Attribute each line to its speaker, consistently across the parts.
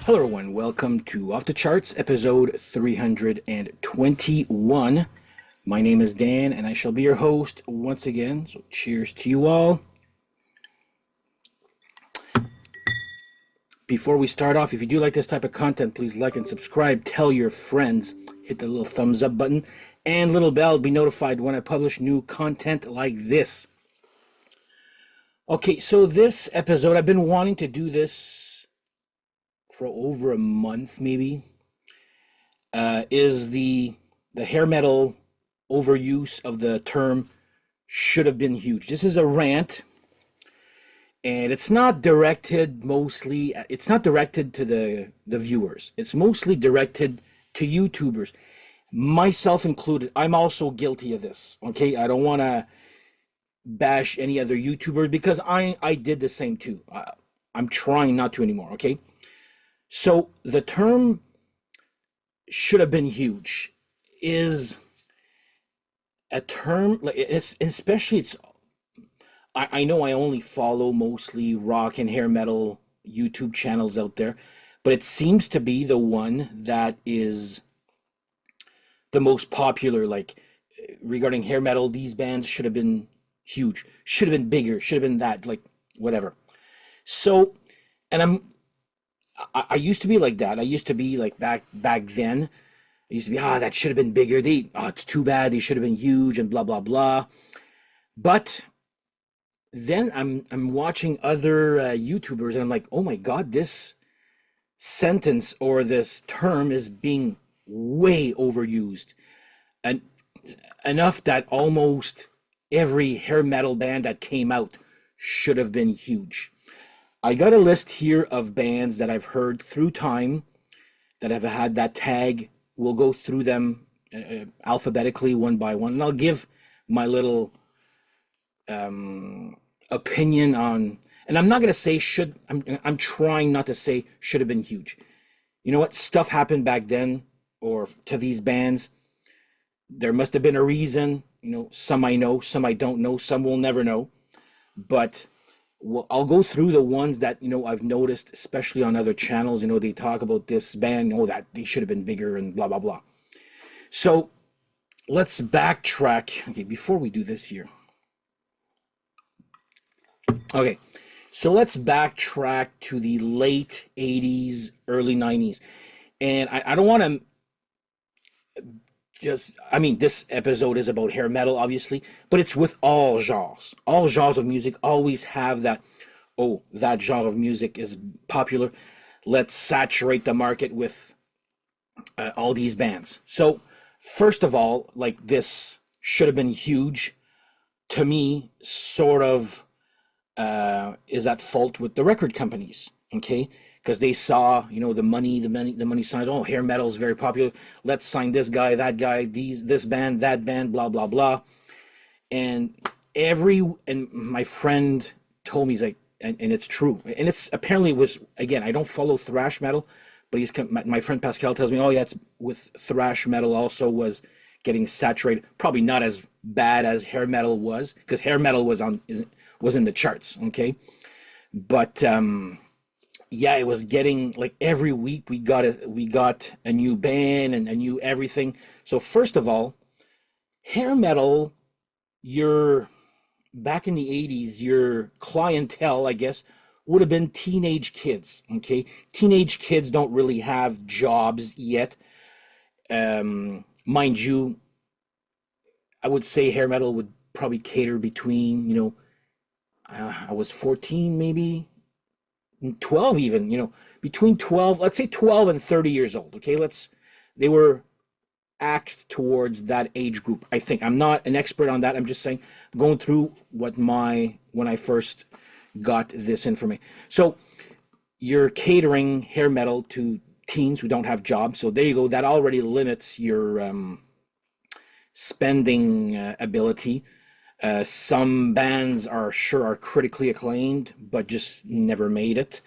Speaker 1: Hello, everyone. Welcome to Off the Charts, episode 321. My name is Dan, and I shall be your host once again. So, cheers to you all. Before we start off, if you do like this type of content, please like and subscribe. Tell your friends. Hit the little thumbs up button and little bell to be notified when I publish new content like this. Okay, so this episode, I've been wanting to do this for over a month, maybe. Is the hair metal overuse of the term should have been huge. This is a rant, and it's not directed mostly. It's not directed to the viewers. It's mostly directed to YouTubers, myself included. I'm also guilty of this. Okay, I don't want to bash any other YouTubers because I did the same too. I'm trying not to anymore. Okay, so the term should have been huge is a term like it's especially it's I know I only follow mostly rock and hair metal YouTube channels out there, but it seems to be the one that is the most popular, like regarding hair metal. These bands should have been huge, should have been bigger, should have been that, like whatever. So, and I used to be like that. I used to be like back then. I used to be, that should have been bigger. It's too bad. They should have been huge and blah blah blah. But then I'm watching other YouTubers and I'm like, oh my God, this sentence or this term is being way overused, and enough that almost every hair metal band that came out should have been huge. I got a list here of bands that I've heard through time that have had that tag. We'll go through them alphabetically one by one, and I'll give my little opinion on. And I'm not gonna say should. I'm trying not to say should have been huge. You know what? Stuff happened back then, or to these bands. There must have been a reason. You know, some I know, some I don't know, some will never know. But I'll go through the ones that I've noticed, especially on other channels. They talk about this band, that they should have been bigger and blah blah blah. So let's backtrack. Okay, before we do this here. Okay, so let's backtrack to the late 80s, early 90s. And I don't want to this episode is about hair metal, obviously, but it's with all genres. All genres of music always have that, oh, that genre of music is popular. Let's saturate the market with all these bands. So, first of all, like this should have been huge. To me, sort of is at fault with the record companies, okay? Because they saw, the money signs. Oh, hair metal is very popular. Let's sign this guy, that guy, this band, that band, blah blah blah. And my friend told me, he's like, and it's true, and it's apparently was, again, I don't follow thrash metal, but my friend Pascal tells me, oh yeah, it's with thrash metal also was getting saturated. Probably not as bad as hair metal was, because hair metal was in the charts, okay, but yeah, it was getting like every week we got a new band and a new everything. So first of all, hair metal, your back in the 80s, your clientele, I guess, would have been teenage kids. Okay, teenage kids don't really have jobs yet. Mind you, I would say hair metal would probably cater between, I was 14 maybe 12, even, between 12, let's say 12 and 30 years old. Okay, they were axed towards that age group. I think I'm not an expert on that. I'm just saying, going through when I first got this information. So you're catering hair metal to teens who don't have jobs. So there you go. That already limits your spending ability. Some bands are critically acclaimed, but just never made it.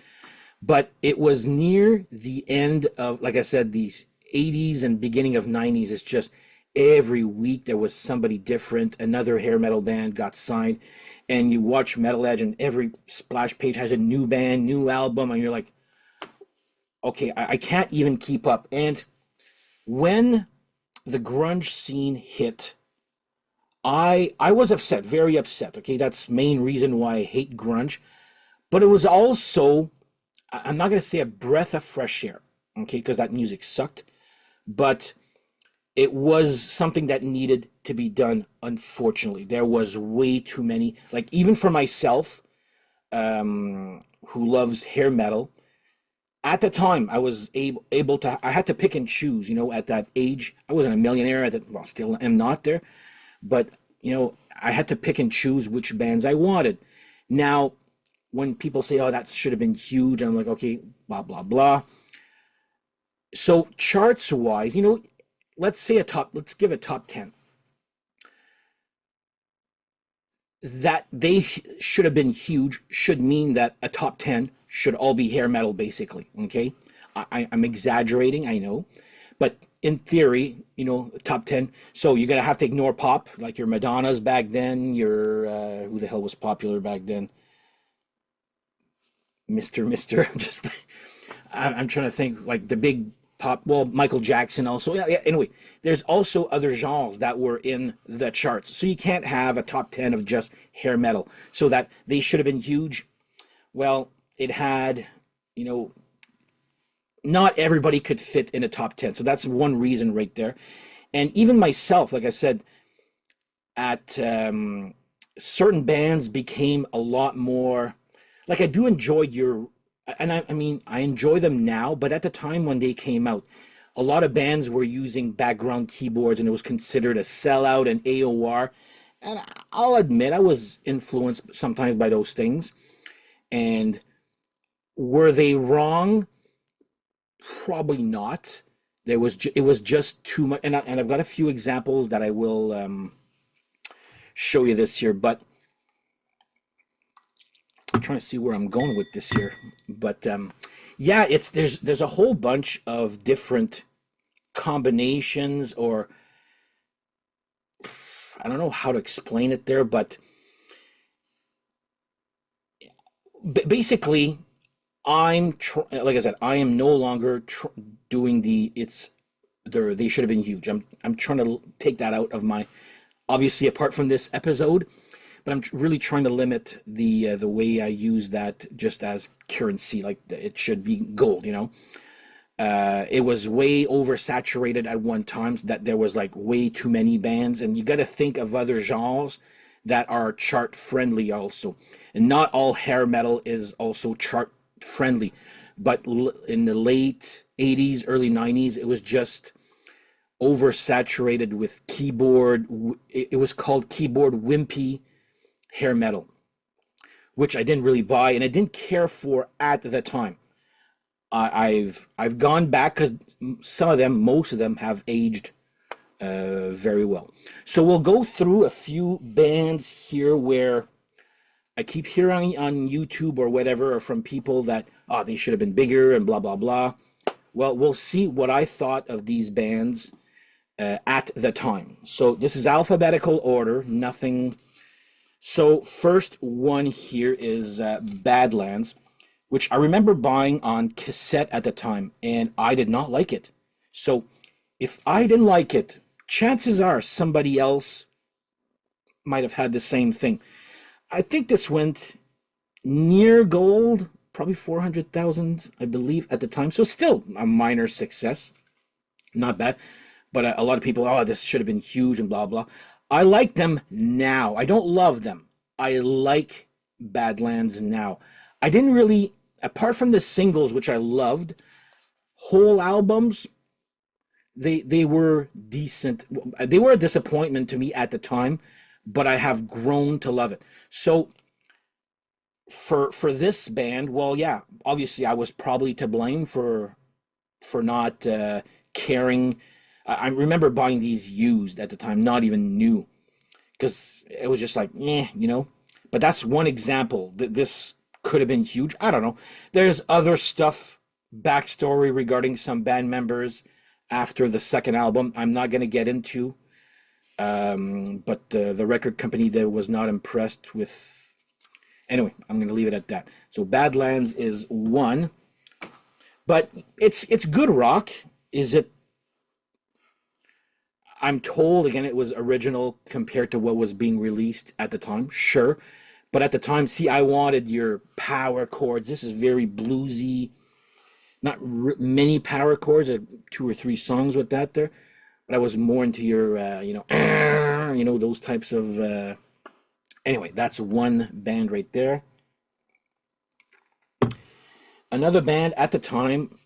Speaker 1: But it was near the end of, like I said, these 80s and beginning of 90s. It's just every week there was somebody different. Another hair metal band got signed, and you watch Metal Edge, and every splash page has a new band, new album, and you're like, okay, I can't even keep up. And when the grunge scene hit, I was upset, very upset. Okay, that's main reason why I hate grunge. But it was also, I'm not gonna say a breath of fresh air, okay, because that music sucked. But it was something that needed to be done. Unfortunately, there was way too many. Like even for myself, who loves hair metal, at the time I was able to. I had to pick and choose. You know, at that age, I wasn't a millionaire. At that, well, still am not there. But I had to pick and choose which bands I wanted. Now, when people say, "Oh, that should have been huge," I'm like, okay, blah blah blah. So charts wise, let's say let's give a top 10 that they should have been huge should mean that a top 10 should all be hair metal, basically. Okay. I'm exaggerating, I know. But in theory, top 10. So you're going to have to ignore pop, like your Madonnas back then, your, who the hell was popular back then? Mister. I'm just, I'm trying to think like the big pop. Well, Michael Jackson also. Yeah, yeah. Anyway, there's also other genres that were in the charts. So you can't have a top 10 of just hair metal. So that they should have been huge. Well, it had, you know, not everybody could fit in a top 10. So that's one reason right there. And even myself, like I said, at certain bands became a lot more like I do enjoy your and I mean I enjoy them now, but at the time when they came out, a lot of bands were using background keyboards and it was considered a sellout and AOR. And I'll admit I was influenced sometimes by those things. And were they wrong? Probably not. It was just too much, and I've got a few examples that I will show you this here. But I'm trying to see where I'm going with this here. But yeah, it's there's a whole bunch of different combinations, or I don't know how to explain it there, but basically, like I said, I am no longer doing it's they should have been huge. I'm trying to take that out of my, obviously apart from this episode, but I'm really trying to limit the way I use that just as currency. Like it should be gold, it was way oversaturated at one time, so that there was like way too many bands, and you got to think of other genres that are chart friendly also. And not all hair metal is also chart friendly, but in the late 80s, early 90s, it was just oversaturated with keyboard. It was called keyboard wimpy hair metal, which I didn't really buy and I didn't care for at the time. I've gone back because most of them have aged very well. So we'll go through a few bands here where I keep hearing on YouTube or whatever, or from people that they should have been bigger and blah blah blah. Well, we'll see what I thought of these bands at the time. So this is alphabetical order, nothing. So first one here is Badlands, which I remember buying on cassette at the time, and I did not like it. So if I didn't like it, chances are somebody else might have had the same thing. I think this went near gold, probably 400,000, I believe, at the time. So still a minor success, not bad. But a lot of people, oh, this should have been huge and blah blah. I like them now. I don't love them. I like Badlands now. I didn't really, apart from the singles, which I loved, whole albums, they were decent. They were a disappointment to me at the time, but I have grown to love it. So for this band, well, yeah, obviously I was probably to blame for not caring. I remember buying these used at the time, not even new, because it was just like, But that's one example that this could have been huge. I don't know. There's other stuff, backstory regarding some band members after the second album. I'm not going to get into. But the record company that was not impressed with. Anyway, I'm going to leave it at that. So Badlands is one. But it's good rock. Is it? I'm told again it was original compared to what was being released at the time. Sure, but at the time, see, I wanted your power chords. This is very bluesy. Not many power chords. Two or three songs with that there. But I was more into your, those types of. Anyway, that's one band right there. Another band at the time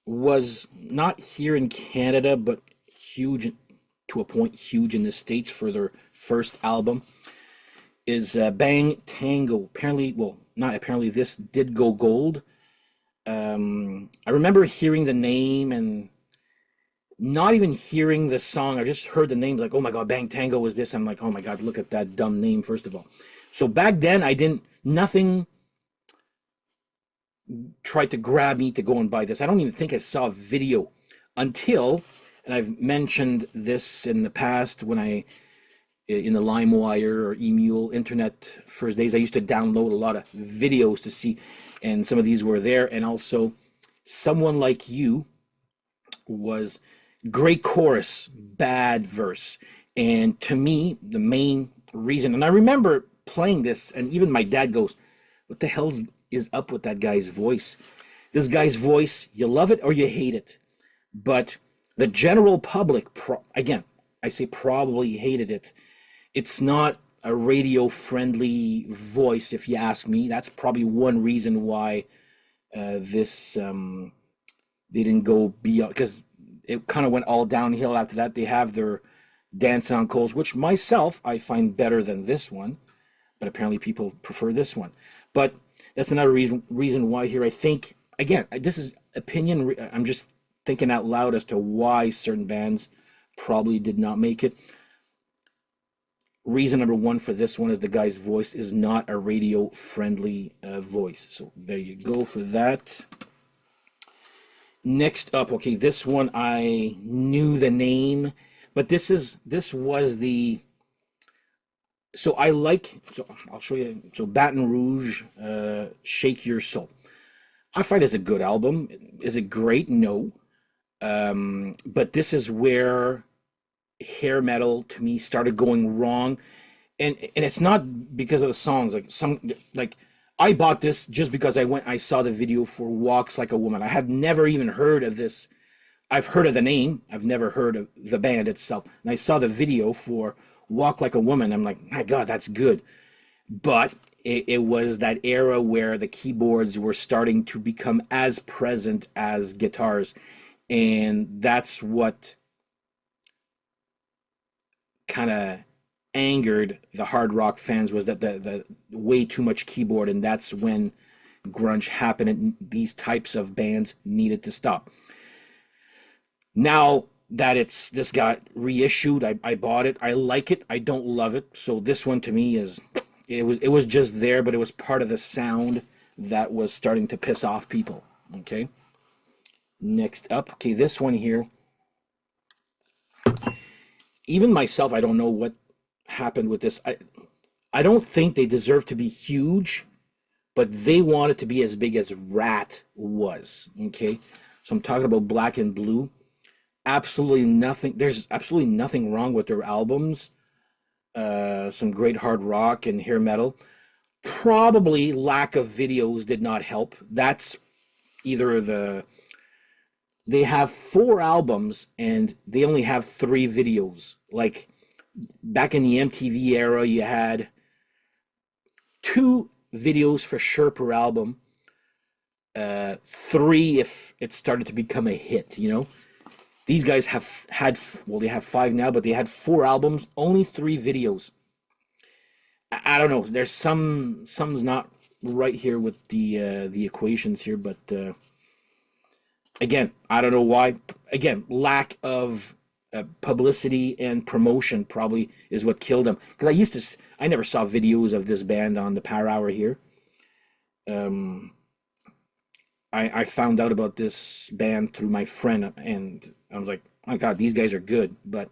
Speaker 1: was not here in Canada, but huge to a point, huge in the States for their first album is Bang Tango. Apparently, well, not apparently, this did go gold. I remember hearing the name and not even hearing the song. I just heard the name, like, oh my God, Bang Tango was this. I'm like, oh my God, look at that dumb name, first of all. So back then, nothing tried to grab me to go and buy this. I don't even think I saw a video until, and I've mentioned this in the past when in the LimeWire or Emule internet first days, I used to download a lot of videos to see, and some of these were there. And also, Someone Like You was great chorus, bad verse. And to me, the main reason, and I remember playing this, and even my dad goes, what the hell is up with that guy's voice? This guy's voice, you love it or you hate it. But the general public, again, I say probably hated it. It's not a radio-friendly voice, if you ask me. That's probably one reason why this they didn't go beyond, because it kind of went all downhill after that. They have their Dancing on Coals, which myself I find better than this one, but apparently people prefer this one. But that's another reason why here. I think, again, this is opinion. I'm just thinking out loud as to why certain bands probably did not make it. Reason number one for this one is the guy's voice is not a radio-friendly voice. So there you go for that. Next up, okay, this one I knew the name, but this was the. So I'll show you. So Baton Rouge, Shake Your Soul. I find it's a good album. Is it great? No. But this is where hair metal to me started going wrong, and it's not because of the songs. Like I bought this just because I saw the video for Walks Like a Woman. I had never even heard of this. I've heard of the name. I've never heard of the band itself. And I saw the video for Walk Like a Woman. I'm like, my God, that's good. But it was that era where the keyboards were starting to become as present as guitars. And that's what kind of angered the hard rock fans, was that the way too much keyboard, and that's when grunge happened and these types of bands needed to stop. Now that this got reissued, I bought it. I like it. I don't love it. So this one to me it was just there, but it was part of the sound that was starting to piss off people. Okay. Next up, okay, this one here. Even myself, I don't know what happened with this. I don't think they deserve to be huge, but they wanted to be as big as Rat was. Okay, so I'm talking about Black and Blue. Absolutely nothing. There's absolutely nothing wrong with their albums. Some great hard rock and hair metal. Probably lack of videos did not help. That's either they have 4 albums and they only have 3 videos. Like back in the MTV era, you had 2 videos for sure per album. 3 if it started to become a hit, These guys they have 5 now, but they had 4 albums, only 3 videos. I don't know. There's some's not right here with the equations here, but again, I don't know why. Again, lack of publicity and promotion probably is what killed them. Because I never saw videos of this band on the Power Hour here. I found out about this band through my friend, and I was like, my God, these guys are good, but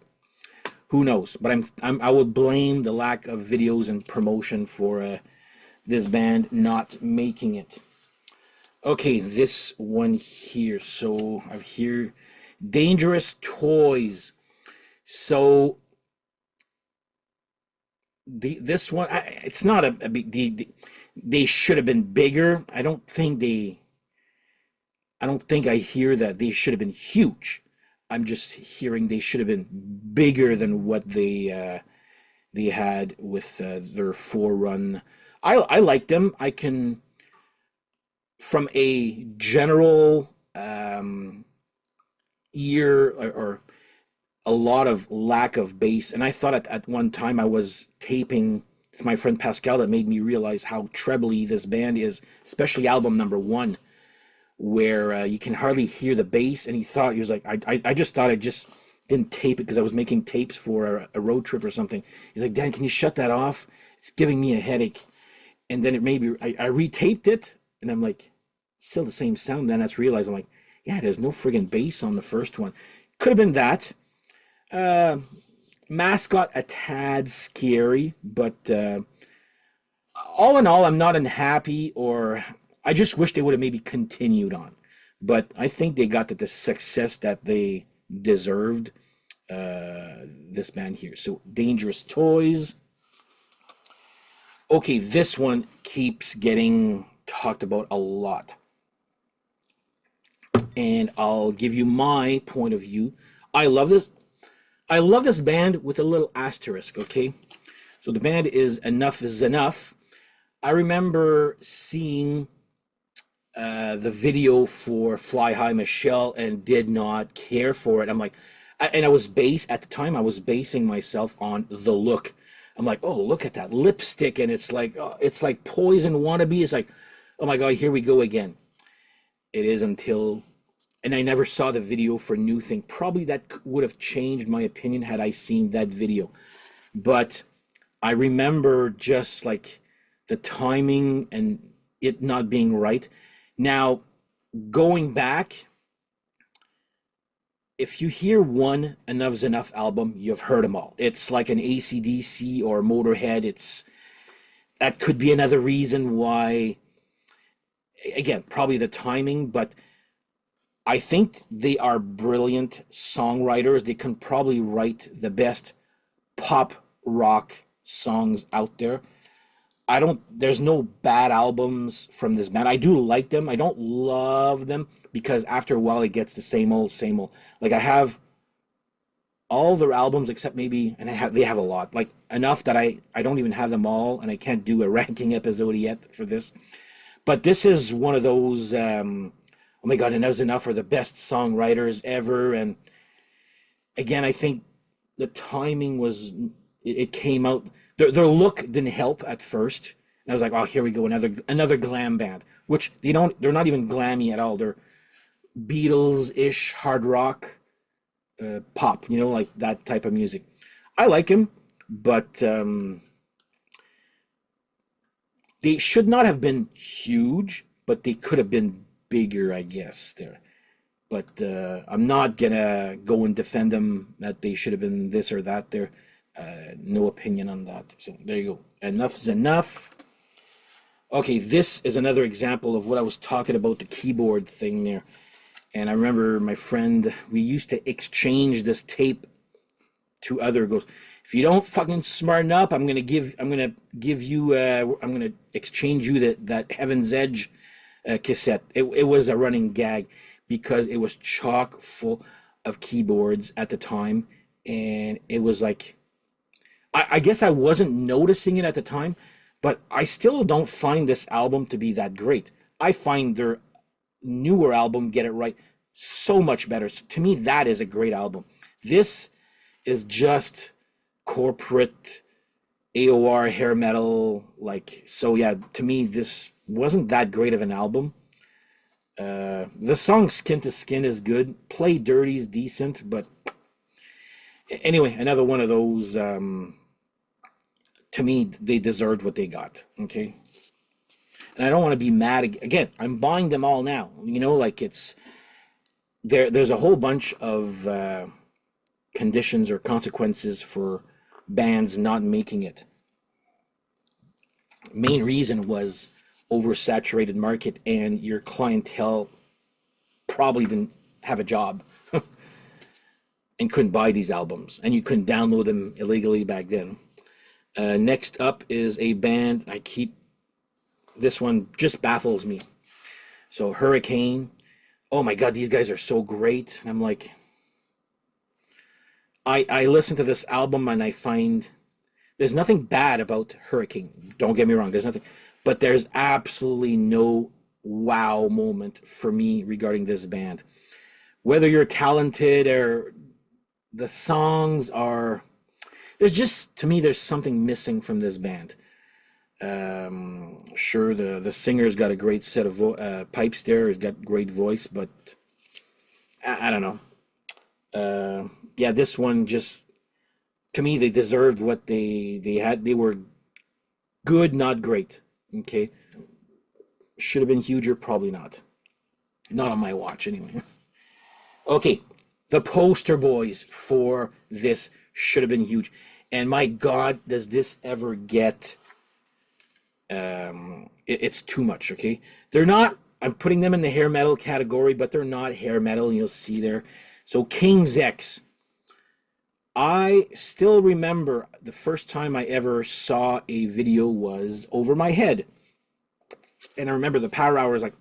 Speaker 1: who knows? But I would blame the lack of videos and promotion for this band not making it. Okay, this one here. So I've here Dangerous Toys. So this one, it's not a big. They should have been bigger. I don't think I hear that they should have been huge. I'm just hearing they should have been bigger than what they had with their forerun. I like them. I can from a general ear or a lot of lack of bass. And I thought at one time I was taping. It's my friend Pascal that made me realize how trebly this band is, especially album number one, where you can hardly hear the bass. And he was like, I just thought I just didn't tape it because I was making tapes for a road trip or something. He's like, Dan, can you shut that off? It's giving me a headache. And then it made me, I retaped it and I'm like, still the same sound. Then I just realized, I'm like, yeah, there's no friggin' bass on the first one. Could have been that. Uh, Mascot a tad scary, but all in all, I'm not unhappy, or I just wish they would have maybe continued on. But I think they got the success that they deserved. This band here. So Dangerous Toys. Okay, this one keeps getting talked about a lot, and I'll give you my point of view. I love this. I love this band with a little asterisk. Okay, so the band is Enough Is Enough. I remember seeing the video for Fly High Michelle and did not care for it. I'm like, and I was at the time I was basing myself on the look. I'm like, oh, look at that lipstick, and it's like Poison wannabe. It's like, oh my god, here we go again. It is until, and I never saw the video for New Thing. Probably that would have changed my opinion had I seen that video. But I remember just like the timing and it not being right. Now, going back, if you hear one Enough's Enough album, you've heard them all. It's like an AC/DC or Motorhead. That could be another reason why, again, probably the timing, but I think they are brilliant songwriters. They can probably write the best pop rock songs out there. There's no bad albums from this band. I do like them. I don't love them because after a while it gets the same old, same old. Like I have all their albums except maybe, and they have a lot, like enough that I don't even have them all, and I can't do a ranking episode yet for this. But this is one of those, oh my God, Enough's Enough are the best songwriters ever. And again, I think the timing was, it came out, their look didn't help at first. And I was like, oh, here we go, another glam band, which they're not even glammy at all. They're Beatles-ish hard rock, pop, like that type of music. I like him, but they should not have been huge, but they could have been bigger, I guess. There, but I'm not gonna go and defend them that they should have been this or that. There, no opinion on that. So there you go. Enough is enough. Okay, this is another example of what I was talking about, the keyboard thing there. And I remember my friend, we used to exchange this tape to other goes, if you don't fucking smarten up, I'm gonna give you I'm gonna exchange you that Heaven's Edge cassette. It was a running gag because it was chock full of keyboards at the time, and it was like I guess I wasn't noticing it at the time, but I still don't find this album to be that great. I find their newer album, Get It Right, so much better. So to me, that is a great album. This is just corporate AOR hair metal. Like, so yeah, to me, this wasn't that great of an album. The song Skin to Skin is good. Play Dirty is decent, but anyway, another one of those. To me, they deserved what they got. Okay. And I don't want to be mad again. I'm buying them all now. Like it's there's a whole bunch of conditions or consequences for bands not making it. Main reason was oversaturated market and your clientele probably didn't have a job and couldn't buy these albums, and you couldn't download them illegally back then. Next up is a band this one just baffles me. So Hurricane, oh my God, these guys are so great. And I'm like, I listen to this album and I find there's nothing bad about Hurricane. Don't get me wrong, there's nothing, but there's absolutely no wow moment for me regarding this band. Whether you're talented or the songs are, there's just, to me, there's something missing from this band. Sure, the singer's got a great set of pipes there. He's got great voice, but I don't know. Yeah, this one just, to me, they deserved what they had. They were good, not great. Okay, should have been huger, probably not. Not on my watch, anyway. Okay, the poster boys for this should have been huge, and my God, does this ever get? It's too much. Okay, they're not. I'm putting them in the hair metal category, but they're not hair metal, and you'll see there. So King's X. I still remember the first time I ever saw a video was Over My Head. And I remember the Power Hour was like,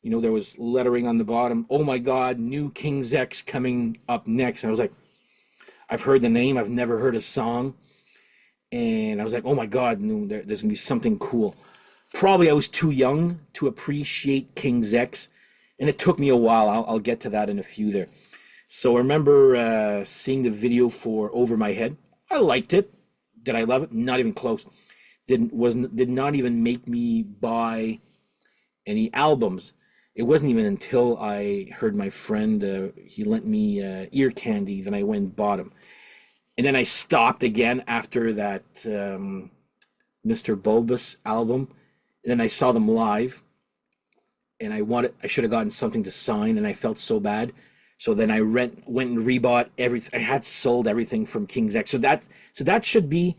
Speaker 1: there was lettering on the bottom. Oh my God, new King's X coming up next. And I was like, I've heard the name, I've never heard a song. And I was like, oh my God, no, there's going to be something cool. Probably I was too young to appreciate King's X. And it took me a while. I'll get to that in a few there. So I remember seeing the video for Over My Head. I liked it. Did I love it? Not even close. Did not even make me buy any albums. It wasn't even until I heard my friend, he lent me ear candy, then I went and bought them. And then I stopped again after that Mr. Bulbous album. And then I saw them live, and I should have gotten something to sign, and I felt so bad. So then I went and rebought everything. I had sold everything from King's X. So that should be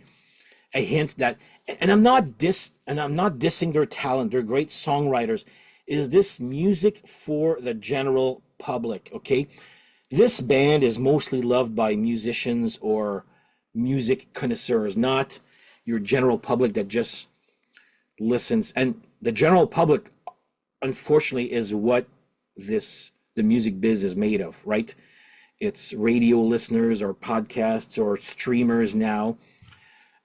Speaker 1: a hint that, and I'm not dissing their talent. They're great songwriters. Is this music for the general public? Okay, this band is mostly loved by musicians or music connoisseurs, not your general public that just listens. And the general public, unfortunately, is what the music biz is made of, right? It's radio listeners or podcasts or streamers now.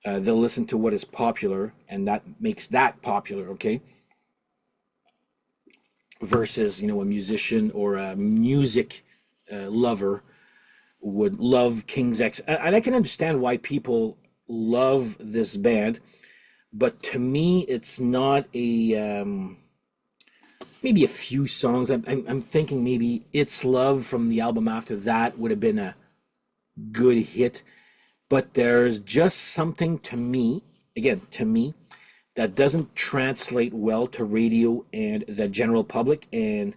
Speaker 1: They'll listen to what is popular, and that makes that popular, okay? Versus, a musician or a music lover would love King's X. And I can understand why people love this band, but to me, it's not a... maybe a few songs. I'm thinking maybe It's Love from the album after that would have been a good hit. But there's just something to me, that doesn't translate well to radio and the general public, and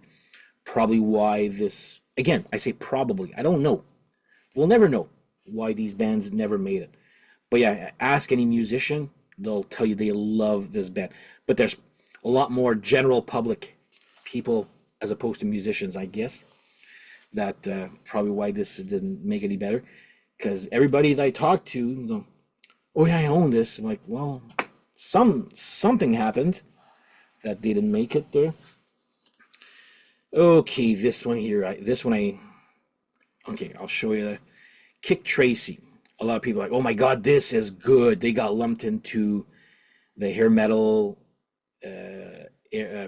Speaker 1: probably why this, again, I say probably, I don't know. We'll never know why these bands never made it. But yeah, ask any musician, they'll tell you they love this band. But there's a lot more general public people as opposed to musicians, I guess. That probably why this didn't make any better. Because everybody that I talked to, oh yeah, I own this. I'm like, well, something happened that didn't make it there. Okay, this one here, okay, I'll show you that. Kick Tracy. A lot of people are like, oh my God, this is good. They got lumped into the hair metal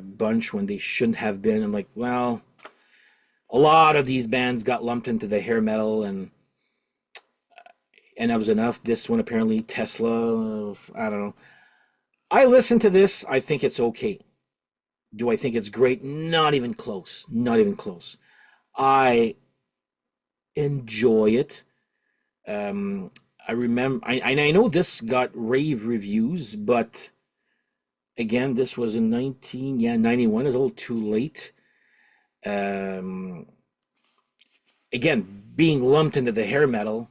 Speaker 1: bunch when they shouldn't have been. I'm like, well, a lot of these bands got lumped into the hair metal, and that was enough. This one, apparently, Tesla, I don't know. I listen to this. I think it's okay. Do I think it's great? Not even close. Not even close. I enjoy it. I remember, I know this got rave reviews, but again, this was in 91. It's a little too late. Again, being lumped into the hair metal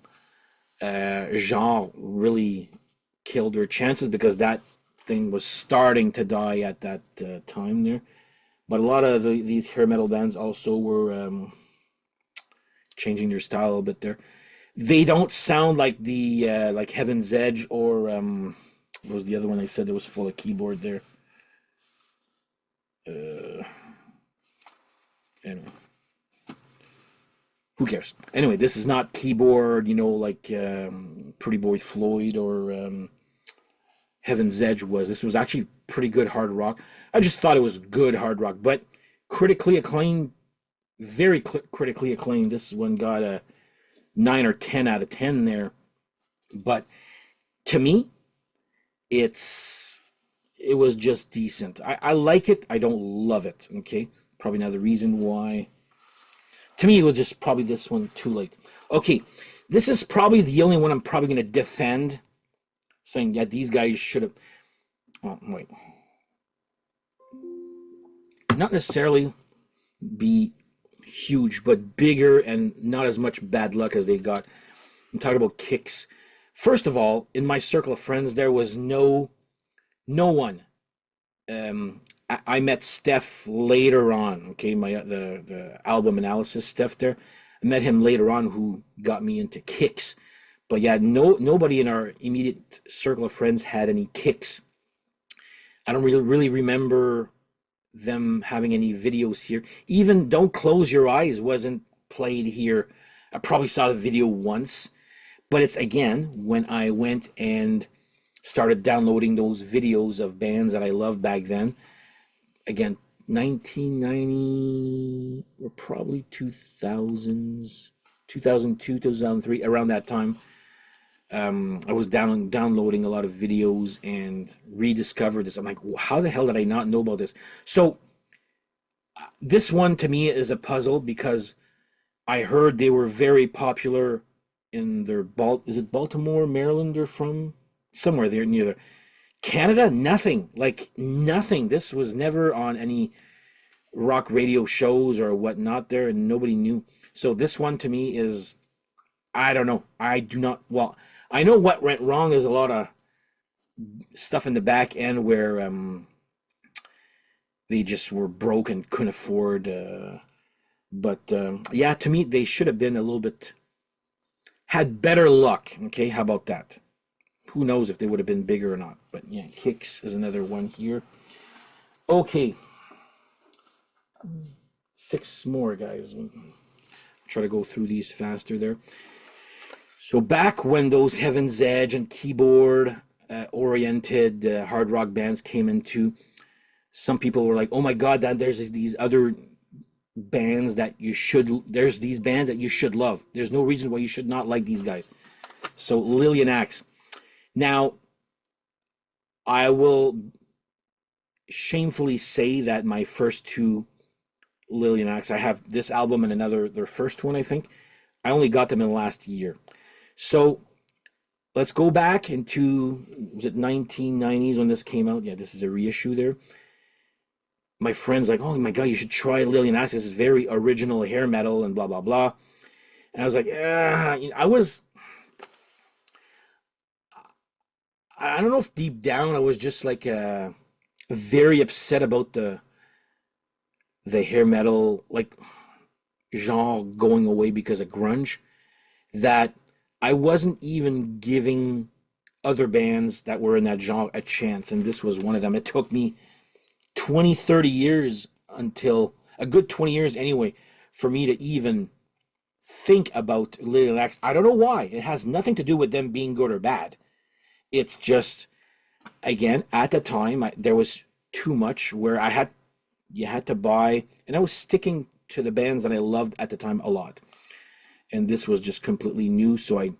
Speaker 1: genre really killed their chances, because that thing was starting to die at that time there. But a lot of these hair metal bands also were changing their style a little bit there. They don't sound like the like Heaven's Edge or what was the other one I said that was full of keyboard there? Uh, anyway, who cares? Anyway, this is not keyboard, like Pretty Boy Floyd or Heaven's Edge was. This was actually pretty good hard rock. I just thought it was good hard rock, but critically acclaimed, very critically acclaimed. This one got a 9 or 10 out of 10 there. But to me, it was just decent. I like it. I don't love it. Okay, probably another reason why. To me, it was just probably this one too late. Okay, this is probably the only one I'm probably going to defend, saying, yeah, these guys should have. Oh, wait. Not necessarily be huge, but bigger and not as much bad luck as they got. I'm talking about kicks. First of all, in my circle of friends, there was no one. I met Steph later on. Okay, the album analysis Steph there. I met him later on, who got me into kicks. But yeah, nobody in our immediate circle of friends had any kicks. I don't really remember them having any videos here. Even Don't Close Your Eyes wasn't played here. I probably saw the video once, but it's again when I went and started downloading those videos of bands that I loved back then. Again, 1990 or probably 2000s, 2002, 2003, around that time. I was downloading a lot of videos and rediscovered this. I'm like, how the hell did I not know about this? So this one to me is a puzzle because I heard they were very popular in their is it Baltimore, Maryland? They're from somewhere there near there. Canada, nothing. Like nothing. This was never on any rock radio shows or whatnot there, and nobody knew. So this one to me is, I don't know. I do not. Well, I know what went wrong. There's a lot of stuff in the back end where they just were broke and couldn't afford. But yeah, to me, they should have been a little bit had better luck. Okay, how about that? Who knows if they would have been bigger or not? But yeah, Kicks is another one here. Okay, 6 more, guys. I'll try to go through these faster there. So back when those Heaven's Edge and keyboard oriented hard rock bands came into, some people were like, "Oh my God, that there's these other bands that you should. There's these bands that you should love. There's no reason why you should not like these guys." So Lillian Axe. Now, I will shamefully say that my first 2 Lillian Axe, I have this album and another, their first one, I think. I only got them in the last year. So let's go back into, was it 1990s when this came out? Yeah, this is a reissue there. My friend's like, "Oh my God, you should try Lillian Axe. This is very original hair metal and blah, blah, blah." And I was like, I don't know if deep down I was just like very upset about the hair metal like genre going away because of grunge, that I wasn't even giving other bands that were in that genre a chance, and this was one of them. It took me 20, 30 years, until a good 20 years anyway, for me to even think about Lillian Axe. I don't know why. It has nothing to do with them being good or bad. It's just, again, at the time, there was too much where you had to buy, and I was sticking to the bands that I loved at the time a lot. And this was just completely new. So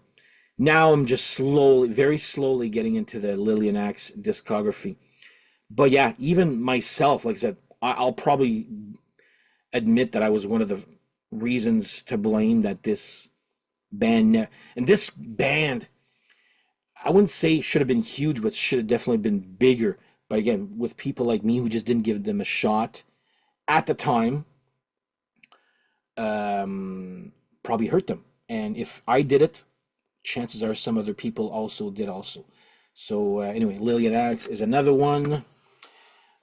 Speaker 1: now I'm just slowly, very slowly getting into the Lillian Axe discography. But yeah, even myself, like I said, I'll probably admit that I was one of the reasons to blame that this band, and this band, I wouldn't say should have been huge, but should have definitely been bigger. But again, with people like me who just didn't give them a shot at the time, probably hurt them. And if I did it, chances are some other people also did also. So anyway, Lillian Axe is another one.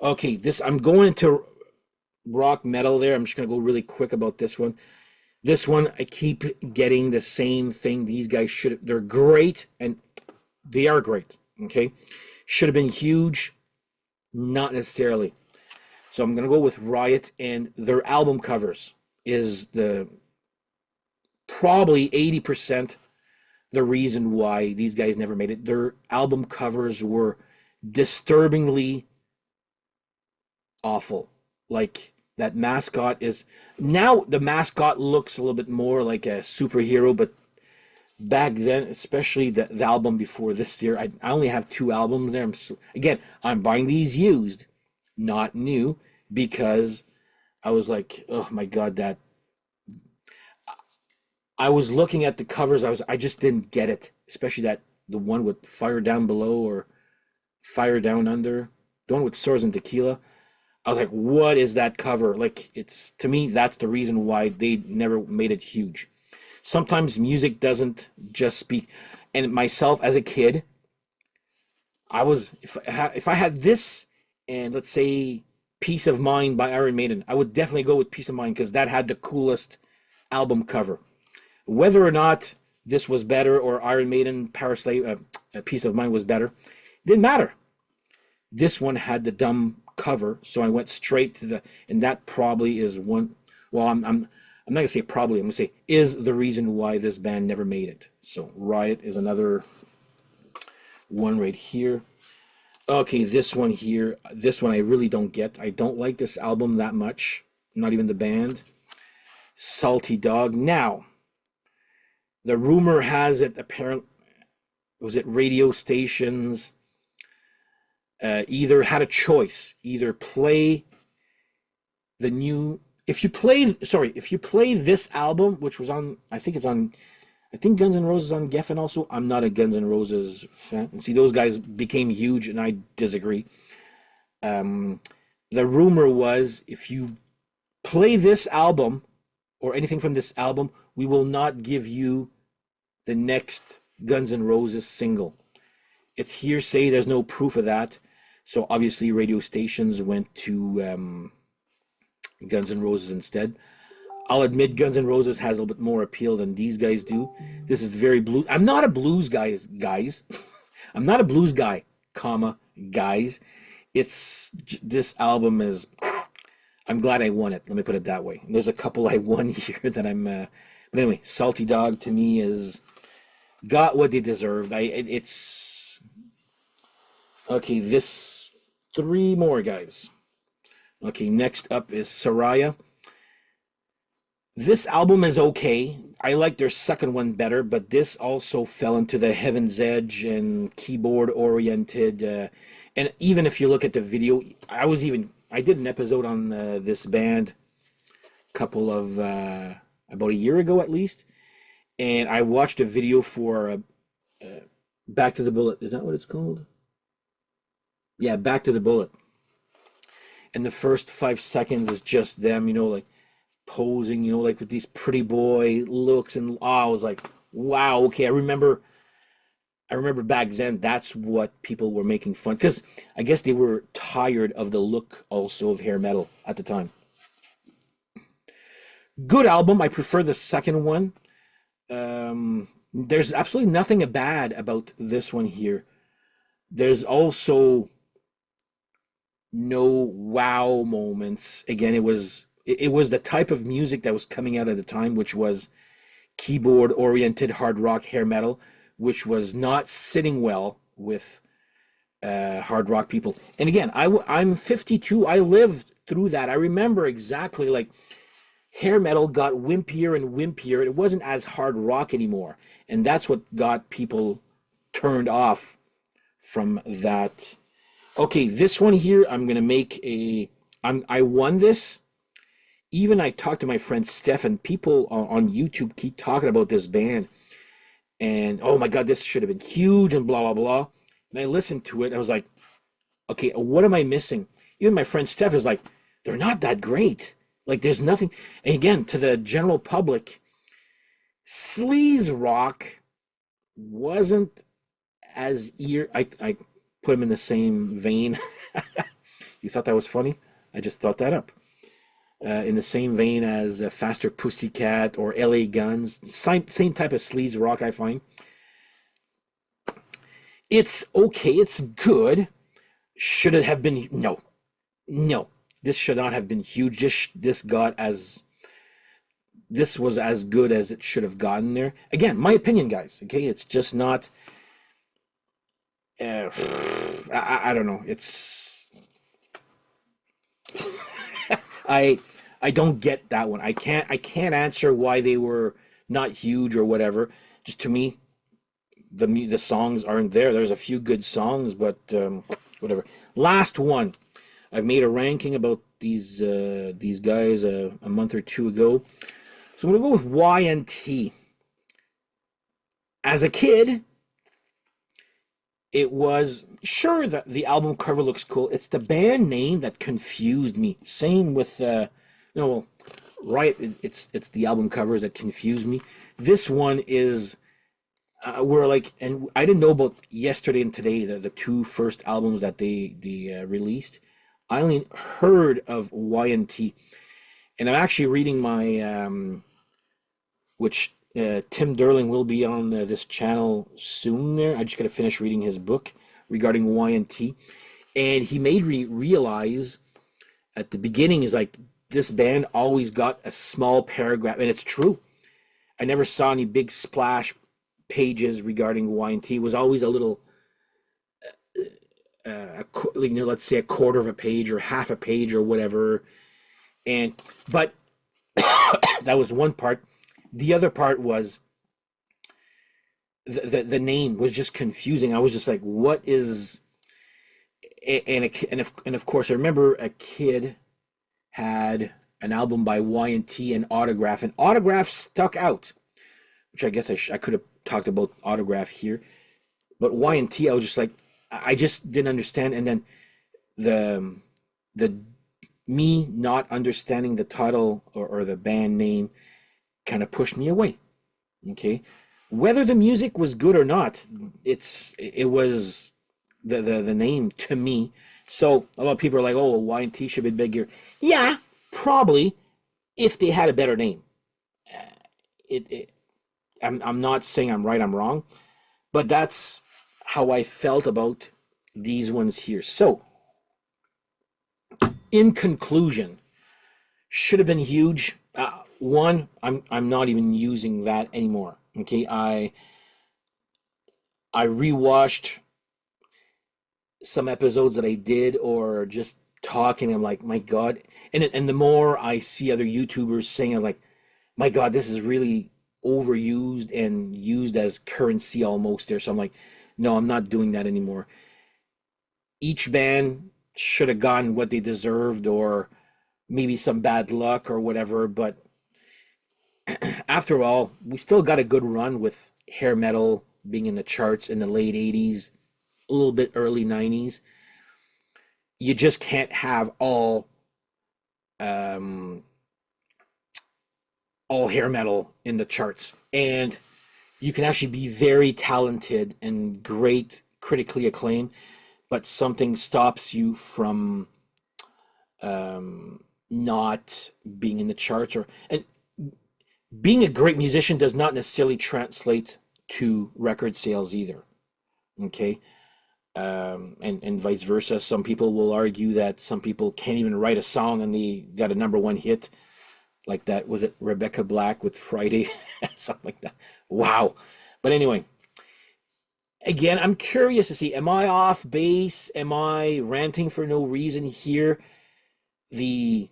Speaker 1: Okay, this I'm going into rock metal there. I'm just gonna go really quick about this one. This one, I keep getting the same thing. These guys they're great, and they are great. Okay, should have been huge, not necessarily. So I'm gonna go with Riot, and their album covers is the probably 80% the reason why these guys never made it. Their album covers were disturbingly awful. Like that mascot is now the mascot looks a little bit more like a superhero, but back then, especially the album before this year, I only have two albums there. Again, I'm buying these used, not new, because I was like, oh my god, that I was looking at the covers, I just didn't get it, especially that the one with Fire Down Below or Fire Down Under, the one with Swords and Tequila. I was like, what is that cover? Like, it's to me, that's the reason why they never made it huge. Sometimes music doesn't just speak. And myself as a kid, I was if I had this and let's say Peace of Mind by Iron Maiden, I would definitely go with Peace of Mind because that had the coolest album cover. Whether or not this was better or Iron Maiden Peace of Mind was better, didn't matter. This one had the dumb cover, so I went straight to and that probably is one. Well, I'm not gonna say probably. I'm gonna say is the reason why this band never made it. So Riot is another one right here. Okay, this one here. This one I really don't get. I don't like this album that much. Not even the band. Salty Dog. Now, the rumor has it apparently was it radio stations either had a choice, either play the new if you play this album, which was on I think Guns N' Roses on Geffen also. I'm not a Guns N' Roses fan. See, those guys became huge and I disagree. The rumor was if you play this album or anything from this album, we will not give you the next Guns N' Roses single. It's hearsay, there's no proof of that. So obviously radio stations went to Guns N' Roses instead. I'll admit Guns N' Roses has a little bit more appeal than these guys do. This is very blues. I'm not a blues guys. I'm not a blues guy, guys. This album is. I'm glad I won it. Let me put it that way. And there's a couple I won here that I'm. But anyway, Salty Dog to me is got what they deserved. It's okay. This three more guys. Okay, next up is Soraya. This album is okay. I like their second one better, but this also fell into the Heaven's Edge and keyboard oriented. And even if you look at the video, I did an episode on this band couple of about a year ago at least, and I watched a video for Back to the Bullet. Is that what it's called? Yeah, Back to the Bullet. And the first 5 seconds is just them, like posing, like with these pretty boy looks, and I was like, wow, okay, I remember back then that's what people were making fun because I guess they were tired of the look also of hair metal at the time. Good album. I prefer the second one. There's absolutely nothing bad about this one here. There's also no wow moments. Again, it was the type of music that was coming out at the time, which was keyboard oriented hard rock hair metal, which was not sitting well with hard rock people. And again, I'm 52. I lived through that. I remember exactly like hair metal got wimpier and wimpier. It wasn't as hard rock anymore, and that's what got people turned off from that. Okay, this one here, I'm gonna make I won this. Even I talked to my friend Steph, and people on YouTube keep talking about this band, and oh my god, this should have been huge and blah blah blah. And I listened to it, I was like, okay, what am I missing? Even my friend Steph is like, they're not that great. Like, there's nothing. And again, to the general public, sleaze rock wasn't as ear. I put them in the same vein. You thought that was funny? I just thought that up. In the same vein as Faster Pussycat or LA Guns, same type of sleaze rock. I find it's okay. It's good. Should it have been? No, no. This should not have been huge. This was as good as it should have gotten there. Again, my opinion, guys. Okay, it's just not. Uh, I don't know. It's I I don't get that one. I can't answer why they were not huge or whatever. Just to me, the songs aren't there. There's a few good songs, but whatever. Last one. I've made a ranking about these guys a month or two ago. So I'm gonna go with Y&T. As a kid, it was sure that the album cover looks cool. It's the band name that confused me. Same with no, right? It's the album covers that confused me. This one is we're like, and I didn't know about Yesterday and Today, the two first albums that they released. I only heard of Y&T, and I'm actually reading my which Tim Derling will be on this channel soon. There, I just got to finish reading his book regarding Y&T, and he made me realize at the beginning is like this band always got a small paragraph, and it's true. I never saw any big splash pages regarding Y&T. It was always a little, let's say a quarter of a page or half a page or whatever. And but that was one part. The other part was the name was just confusing. I was just like, what is? And of course, I remember a kid had an album by Y&T and Autograph, and Autograph stuck out, which I guess I could have talked about Autograph here, but Y&T, I was just like, I just didn't understand. And then the the me not understanding the title or the band name kind of pushed me away. Okay, whether the music was good or not, it was the name to me. So a lot of people are like, oh, well, Y&T should be bigger. Yeah, probably if they had a better name. It I'm not saying I'm right, I'm wrong, but that's how I felt about these ones here. So, in conclusion, should have been huge. One, I'm not even using that anymore. Okay, I rewatched some episodes that I did, or just talking. I'm like, my God, and the more I see other YouTubers saying, I'm like, my God, this is really overused and used as currency almost there. So I'm like, no, I'm not doing that anymore. Each band should have gotten what they deserved, or maybe some bad luck or whatever. But after all, we still got a good run with hair metal being in the charts in the late 80s, a little bit early 90s. You just can't have um, all hair metal in the charts. And you can actually be very talented and great, critically acclaimed, but something stops you from not being in the charts. And being a great musician does not necessarily translate to record sales either. Okay. And vice versa. Some people will argue that some people can't even write a song and they got a number one hit, like that. Was it Rebecca Black with Friday? Something like that. Wow. But anyway, again, I'm curious to see, am I off base? Am I ranting for no reason here? The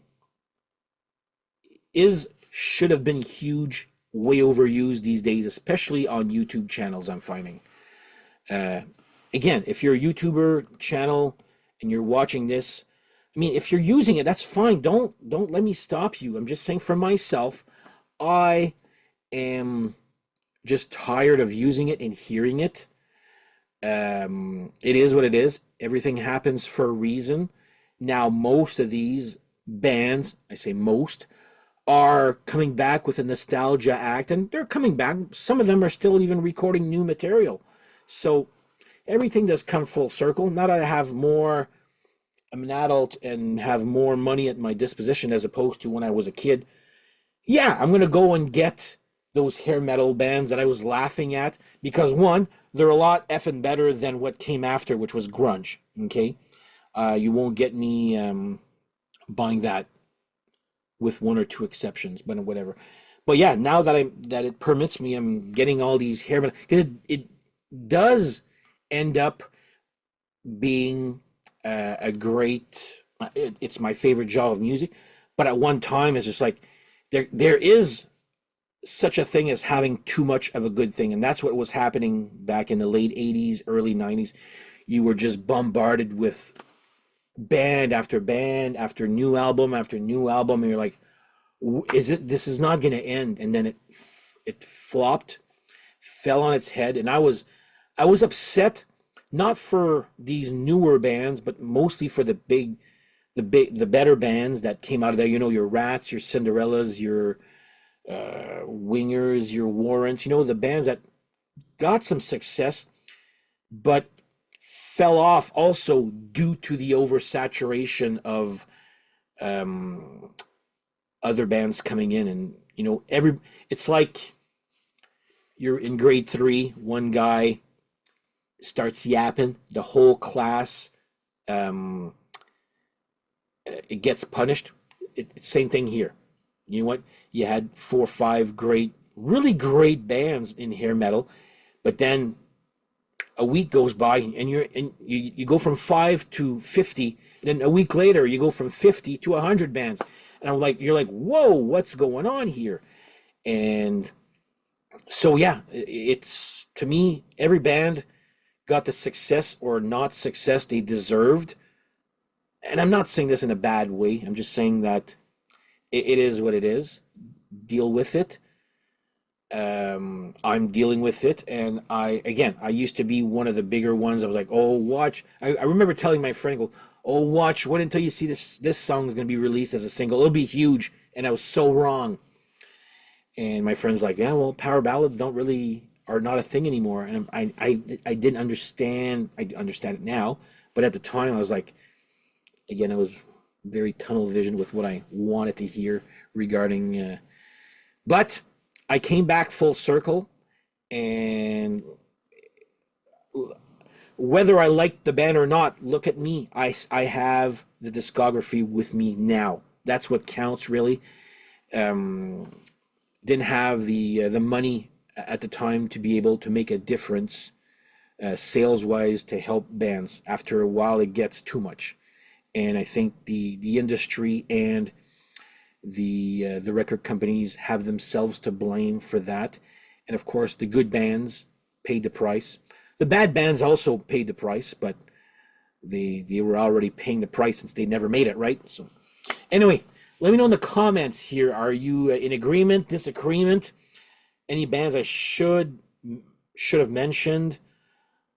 Speaker 1: is should have been huge, way overused these days, especially on YouTube channels, I'm finding. Uh, Again, if you're a YouTuber channel and you're watching this, I mean, if you're using it, that's fine. Don't let me stop you. I'm just saying for myself, I am just tired of using it and hearing it. It is what it is. Everything happens for a reason. Now, most of these bands, I say most, are coming back with a nostalgia act, and they're coming back. Some of them are still even recording new material. So everything does come full circle. Now that I have more, I'm an adult and have more money at my disposition as opposed to when I was a kid. Yeah, I'm gonna go and get those hair metal bands that I was laughing at because one, they're a lot effing better than what came after, which was grunge. Okay, you won't get me buying that with one or two exceptions, but whatever. But yeah, now that it permits me, I'm getting all these hair metal because it does end up being a great. It's my favorite genre of music, but at one time it's just like there is such a thing as having too much of a good thing, and that's what was happening back in the late '80s, early '90s. You were just bombarded with band after after new album, and you're like, is it? This is not going to end, and then it flopped, fell on its head, and I was upset not for these newer bands, but mostly for the better bands that came out of there. You know, your Rats, your Cinderellas, your Wingers, your Warrants. You know, the bands that got some success, but fell off also due to the oversaturation of um, other bands coming in, and you know, it's like you're in grade three, one guy starts yapping, the whole class um, it gets punished. Same thing here. You know what? You had four or five really great bands in hair metal, but then a week goes by and you go from 5 to 50, and then a week later you go from 50 to 100 bands, and you're like, whoa, what's going on here? And so yeah, it's to me every band got the success or not success they deserved, and I'm not saying this in a bad way. I'm just saying that it is what it is. Deal with it. I'm dealing with it, and I used to be one of the bigger ones. I was like, oh, watch. I remember telling my friend, go, oh, watch, wait until you see this song is going to be released as a single. It'll be huge. And I was so wrong. And my friend's like, yeah, well, power ballads are not a thing anymore. And I didn't understand. I understand it now, but at the time I was like, again, I was very tunnel vision with what I wanted to hear regarding. But I came back full circle, and whether I like the band or not, look at me. I have the discography with me now. That's what counts, really. Um, didn't have the money at the time to be able to make a difference sales wise to help bands. After a while, it gets too much, and I think the industry and the record companies have themselves to blame for that. And of course, the good bands paid the price. The bad bands also paid the price, but they were already paying the price since they never made it, right? So anyway, let me know in the comments here. Are you in agreement, disagreement? Any bands I should have mentioned?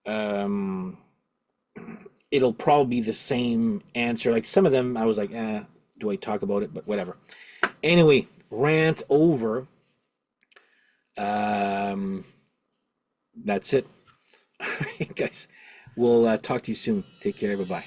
Speaker 1: Um, it'll probably be the same answer. Like some of them, I was like, do I talk about it? But whatever. Anyway, rant over. Um, that's it. All right, guys. We'll talk to you soon. Take care. Bye bye.